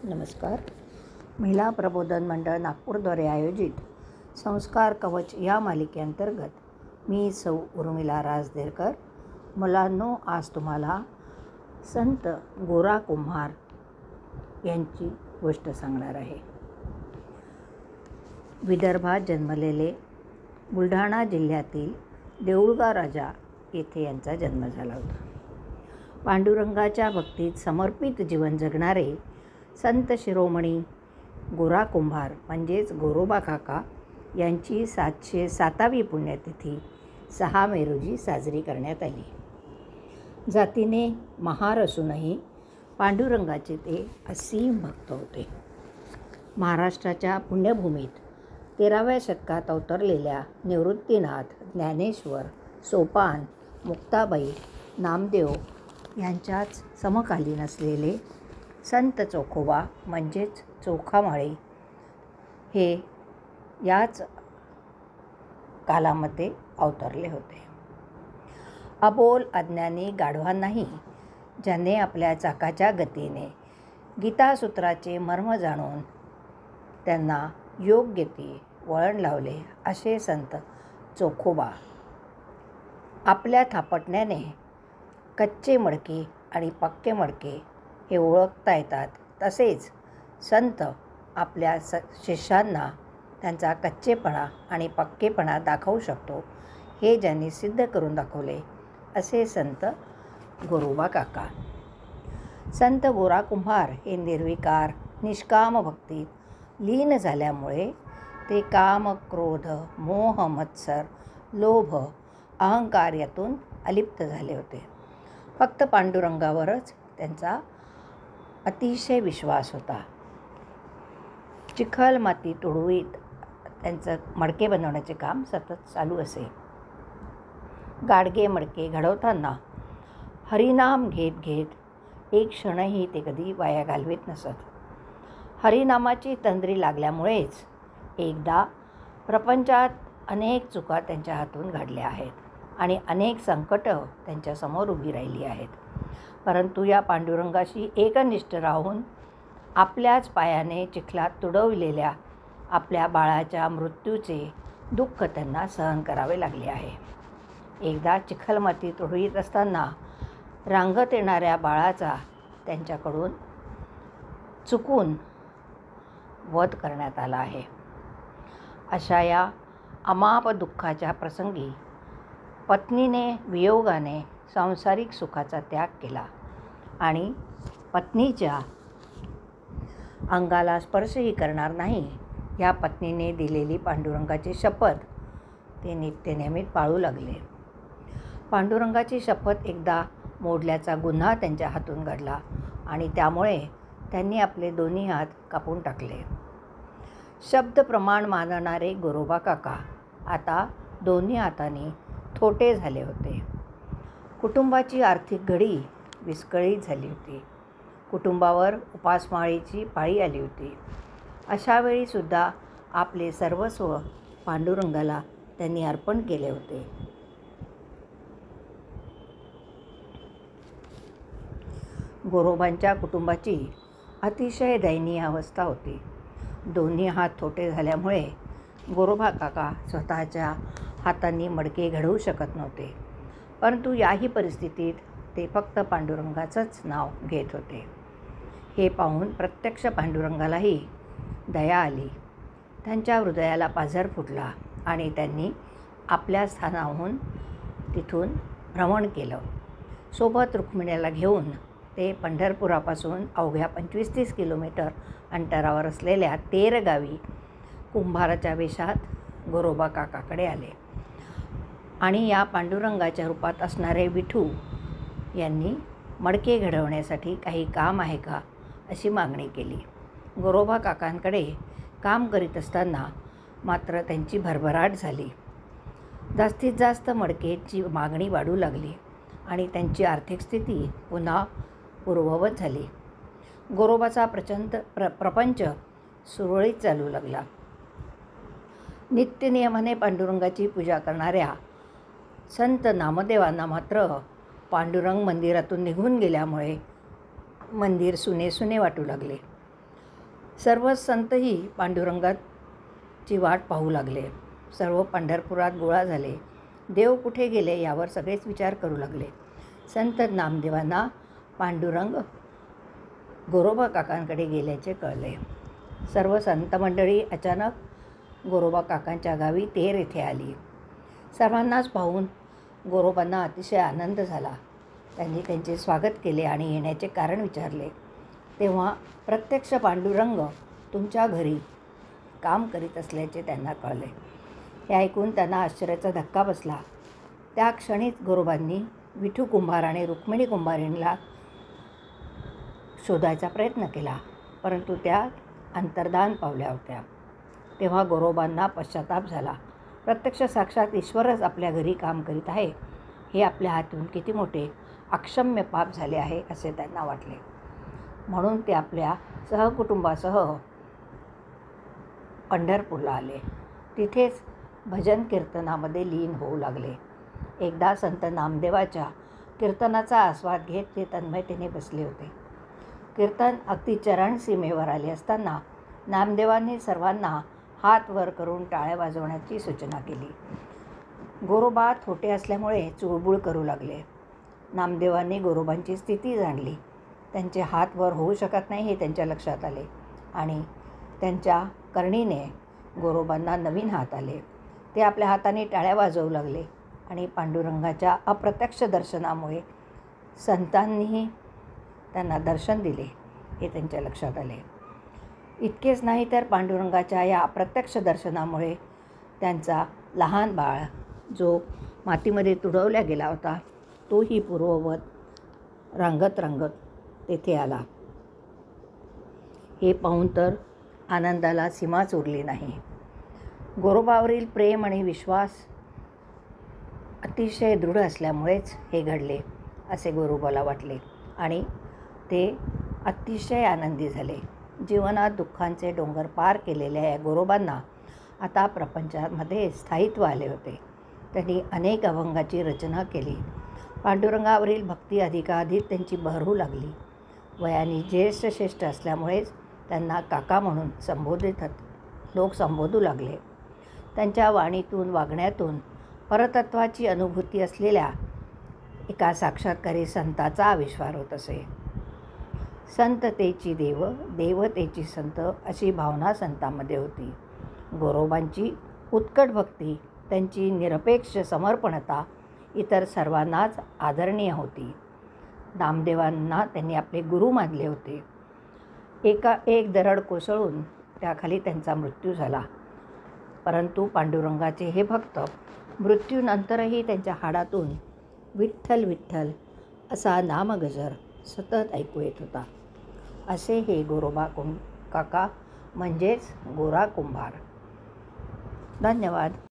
नमस्कार. महिला प्रबोधन मंडळ नागपूरद्वारे आयोजित संस्कार कवच या मालिकेअंतर्गत मी सौ उर्मिला राजदेरकर. मुलांनो, आज तुम्हाला संत गोरा कुंभार यांची गोष्ट सांगणार आहे. विदर्भात जन्मलेले बुलढाणा जिल्ह्यातील देऊळगाव राजा येथे यांचा जन्म झाला होता. पांडुरंगाच्या भक्तीत समर्पित जीवन जगणारे संत शिरोमणी गोरा कुंभार म्हणजेच गोरोबा काका यांची 707वी पुण्यतिथी 6 मे रोजी साजरी करण्यात आली. जातीने महार असूनही पांडुरंगाचे ते असीम भक्त होते. महाराष्ट्राच्या पुण्यभूमीत 13व्या शतकात अवतरलेल्या निवृत्तीनाथ, ज्ञानेश्वर, सोपान, मुक्ताबाई, नामदेव यांच्याच समकालीन असलेले संत चोखोबा म्हणजेच चोखामाळी हे याच कालामध्ये अवतरले होते. अबोल अज्ञानी गाढवांनाही ज्याने आपल्या चाकाच्या गतीने गीतासूत्राचे मर्म जाणून त्यांना योग्य ते वळण लावले असे संत चोखोबा. आपल्या थापटण्याने कच्चे मडके आणि पक्के मडके हे ओळखता येतात. तसेच संत आपल्या शिष्यांना त्यांचा कच्चेपणा आणि पक्केपणा दाखवू शकतो हे ज्यांनी सिद्ध करून दाखवले असे संत गोरोबा काका. संत गोरा कुंभार हे निर्विकार निष्काम भक्तीत लीन झाल्यामुळे ते काम, क्रोध, मोह, मत्सर, लोभ, अहंकार यातून अलिप्त झाले होते. फक्त पांडुरंगावरच त्यांचा अतिशय विश्वास होता. चिखल माती तुडवीत त्यांचं मडके बनवण्याचे काम सतत चालू असे. गाडगे मडके घडवताना हरिनाम घेत घेत एक क्षणही ते कधी वाया घालवीत नसत. हरिनामाची तंद्री लागल्यामुळेच एकदा प्रपंचात अनेक चुका त्यांच्या हातून घडल्या आहेत आणि अनेक संकटं त्यांच्यासमोर उभी राहिली आहेत. परंतु या पांडुरंगाशी एकनिष्ठ राहून आपल्याच पायाने चिखलात तुडवलेल्या आपल्या बाळाच्या मृत्यूचे दुःख त्यांना सहन करावे लागले आहे. एकदा चिखलमाती तुडवीत असताना रांगत येणाऱ्या बाळाचा त्यांच्याकडून चुकून वध करण्यात आला आहे. अशा या अमाप दुःखाच्या प्रसंगी पत्नीने वियोगाने सांसारिक सुखाचा त्याग केला आणि पत्नीच्या अंगाला स्पर्शही करणार नाही या पत्नीने दिलेली पांडुरंगाची शपथ ते नित्यनेमित पाळू लागले. पांडुरंगाची शपथ एकदा मोडल्याचा गुन्हा त्यांच्या हातून घडला आणि त्यामुळे त्यांनी आपले दोन्ही हात कापून टाकले. शब्द प्रमाण मानणारे गोरोबा काका आता दोन्ही हातांनी थोटे झाले होते. कुटुंबाची आर्थिक घडी विस्कळीत झाली होती. कुटुंबावर उपासमारीची पाळी आली होती. अशा वेळीसुद्धा आपले सर्वस्व पांडुरंगाला त्यांनी अर्पण केले होते. गोरोबांच्या कुटुंबाची अतिशय दयनीय अवस्था होती. दोन्ही हात थोटे झाल्यामुळे गोरोबा काका स्वतःच्या हातांनी मडके घडवू शकत नव्हते. परंतु याही परिस्थितीत ते फक्त पांडुरंगाचंच नाव घेत होते. हे पाहून प्रत्यक्ष पांडुरंगालाही दया आली. त्यांच्या हृदयाला पाझर फुटला आणि त्यांनी आपल्या स्थानाहून तिथून भ्रमण केलं. सोबत रुक्मिणीला घेऊन ते पंढरपुरापासून अवघ्या 25-30 किलोमीटर अंतरावर असलेल्या तेर गावी कुंभाराच्या वेशात गोरोबा काकाकडे आले आणि या पांडुरंगाच्या रूपात असणारे विठू यांनी मडके घडवण्यासाठी काही काम आहे का अशी मागणी केली. गोरोबा काकांकडे काम करीत असताना मात्र त्यांची भरभराट झाली. जास्तीत जास्त मडकेची मागणी वाढू लागली आणि त्यांची आर्थिक स्थिती पुन्हा पूर्ववत झाली. गोरोबाचा प्रपंच सुरळीत चालू लागला. नित्यनियमाने पांडुरंगाची पूजा करणाऱ्या संत नामदेवांना मात्र पांडुरंग मंदिरातून निघून गेल्यामुळे मंदिर सुने सुने वाटू लागले. सर्व संतही पांडुरंगाची वाट पाहू लागले. सर्व पंढरपुरात गोळा झाले. देव कुठे गेले यावर सगळेच विचार करू लागले. संत नामदेवांना पांडुरंग गोरोबा काकांकडे गेल्याचे कळले. सर्व संत मंडळी अचानक गोरोबा काकांच्या गावी तेर येथे आली. सर्वांनाच पाहून गोरोबांना अतिशय आनंद झाला. त्यांनी त्यांचे स्वागत केले आणि येण्याचे कारण विचारले. तेव्हा प्रत्यक्ष पांडुरंग तुमच्या घरी काम करीत असल्याचे त्यांना कळले. हे ऐकून त्यांना आश्चर्याचा धक्का बसला. त्या क्षणीच गोरोबांनी विठू कुंभार आणि रुक्मिणी कुंभारीणला शोधायचा प्रयत्न केला, परंतु त्या अंतर्धान पावल्या होत्या. तेव्हा गोरोबांना पश्चाताप झाला. प्रत्यक्ष साक्षात ईश्वरच आपल्या घरी काम करीत आहे, हे आपल्या हातून किती मोठे अक्षम्य पाप झाले आहे असे त्यांना वाटले. म्हणून ते आपल्या सहकुटुंबासह पंढरपूरला आले. तिथेच भजन कीर्तनामध्ये लीन होऊ लागले. एकदा संत नामदेवाच्या कीर्तनाचा आस्वाद घेत ते तन्मयतेने बसले होते. कीर्तन अगदी चरण सीमेवर आले असताना नामदेवांनी सर्वांना हात वर करून टाळ्या वाजवण्याची सूचना केली. गोरोबा थोटे असल्यामुळे चुळबुळ करू लागले. नामदेवांनी गोरोबांची स्थिती जाणली. त्यांचे हात वर होऊ शकत नाही हे त्यांच्या लक्षात आले आणि त्यांच्या करणीने गोरोबांना नवीन हात आले. ते आपल्या हाताने टाळ्या वाजवू लागले आणि पांडुरंगाच्या अप्रत्यक्ष दर्शनामुळे संतांनीही त्यांना दर्शन दिले हे त्यांच्या लक्षात आले. इतकेच नाही तर पांडुरंगाच्या या अप्रत्यक्ष दर्शनामुळे त्यांचा लहान बाळ जो मातीमध्ये तुडवल्या गेला होता तोही पूर्ववत रंगत रंगत तेथे आला. हे पाहून तर आनंदाला सीमाच उरली नाही. गोरोबावरील प्रेम आणि विश्वास अतिशय दृढ असल्यामुळेच हे घडले असे गोरोबाला वाटले आणि ते अतिशय आनंदी झाले. जीवनात दुःखांचे डोंगर पार केलेल्या या गोरोबांना आता प्रपंचामध्ये स्थायित्व आले होते. त्यांनी अनेक अभंगाची रचना केली. पांडुरंगावरील भक्ती अधिकाधिक त्यांची बहरू लागली. वयाने ज्येष्ठ असल्यामुळेच त्यांना काका म्हणून लोक संबोधू लागले. त्यांच्या वाणीतून वागण्यातून परतत्वाची अनुभूती असलेल्या एका साक्षात्कारी संताचा आविष्कार होत असे. संततेची देव, देवतेची संत अशी भावना संतांमध्ये होती. गोरोबांची उत्कट भक्ती, त्यांची निरपेक्ष समर्पणता इतर सर्वांनाच आदरणीय होती. नामदेवांना त्यांनी आपले गुरु मानले होते. एक दरड कोसळून त्याखाली त्यांचा मृत्यू झाला, परंतु पांडुरंगाचे हे भक्त मृत्यूनंतरही त्यांच्या हाडातून विठ्ठल विठ्ठल असा नामगजर सतत ऐकू येत होता. असे हे गोरोबा काका म्हणजेच गोरा कुंभार. धन्यवाद.